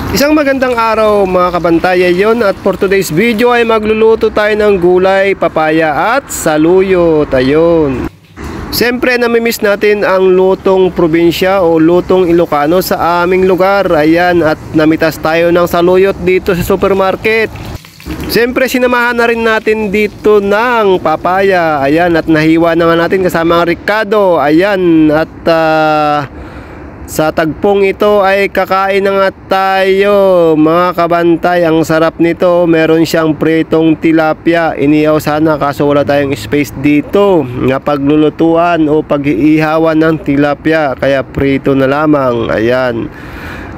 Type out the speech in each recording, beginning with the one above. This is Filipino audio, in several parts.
Isang magandang araw mga kabantay yon, at for today's video ay magluluto tayo ng gulay, papaya at saluyot. Ayun. Siyempre namimiss natin ang lutong probinsya o lutong Ilocano sa aming lugar. Ayan, at namitas tayo ng saluyot dito sa supermarket. Siyempre sinamahan na rin natin dito ng papaya. Ayan, at nahiwa naman natin kasama ang Ricardo. Ayan, at sa tagpong ito ay kakain na nga tayo mga kabantay. Ang sarap nito, meron siyang pritong tilapia. Inihaw sana kaso wala tayong space dito nga paglulutuan o pag-iihawan ng tilapia, kaya prito na lamang. Ayan.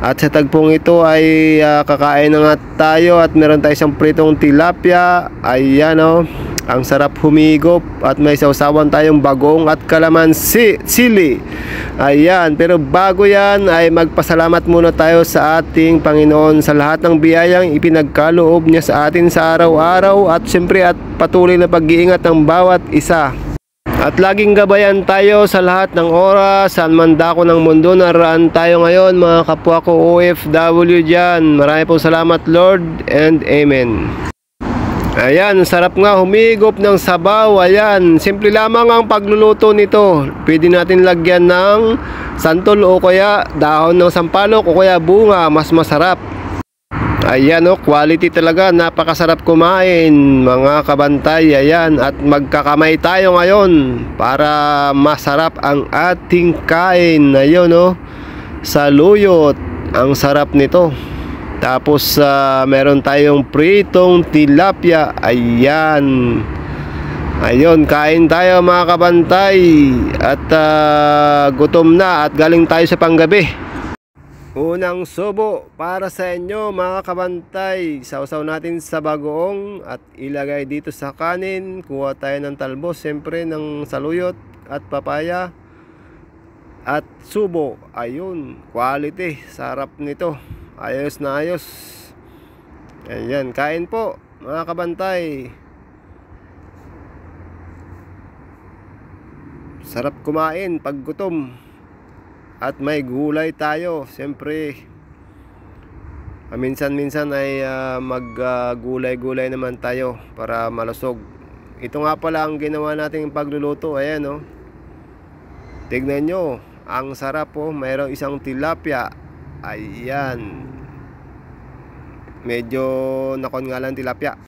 At sa tagpong ito ay kakain na nga tayo at meron tayo isang pritong tilapia. Ayan o. Ang sarap humigop at may sausawan tayong bagong at kalamansi, sili. Ayan, pero bago yan ay magpasalamat muna tayo sa ating Panginoon sa lahat ng biyayang ipinagkaloob niya sa atin sa araw-araw, at siyempre at patuloy na pag-iingat ng bawat isa. At laging gabayan tayo sa lahat ng oras, saan man dako ng mundo naraan tayo ngayon, mga kapwa ko OFW dyan. Marami pong salamat Lord and Amen. Ayan, sarap nga humigop ng sabaw. Ayan, simple lamang ang pagluluto nito. Pwede natin lagyan ng santol o kaya dahon ng sampalok o kaya bunga, mas masarap. Ayan o, quality talaga, napakasarap kumain mga kabantay. Ayan, at magkakamay tayo ngayon para masarap ang ating kain. Ayun o, saluyot, ang sarap nito. Tapos meron tayong pritong tilapia. Ayan. Ayun, kain tayo mga kabantay. At gutom na at galing tayo sa panggabi. Unang subo para sa inyo mga kabantay. Sausaw natin sa bagoong at ilagay dito sa kanin. Kuha tayo ng talbos, siyempre ng saluyot at papaya at subo. Ayun, quality, sarap nito. Ayos na ayos. Ayan, kain po mga kabantay. Sarap kumain pag gutom. At may gulay tayo. Siyempre minsan-minsan ay mag-gulay-gulay naman tayo para malusog. Ito nga pala ang ginawa nating pagluluto. Ayan o, tignan nyo, ang sarap po. Mayroong isang tilapia. Ayan, medyo nakon nga lang tilapia.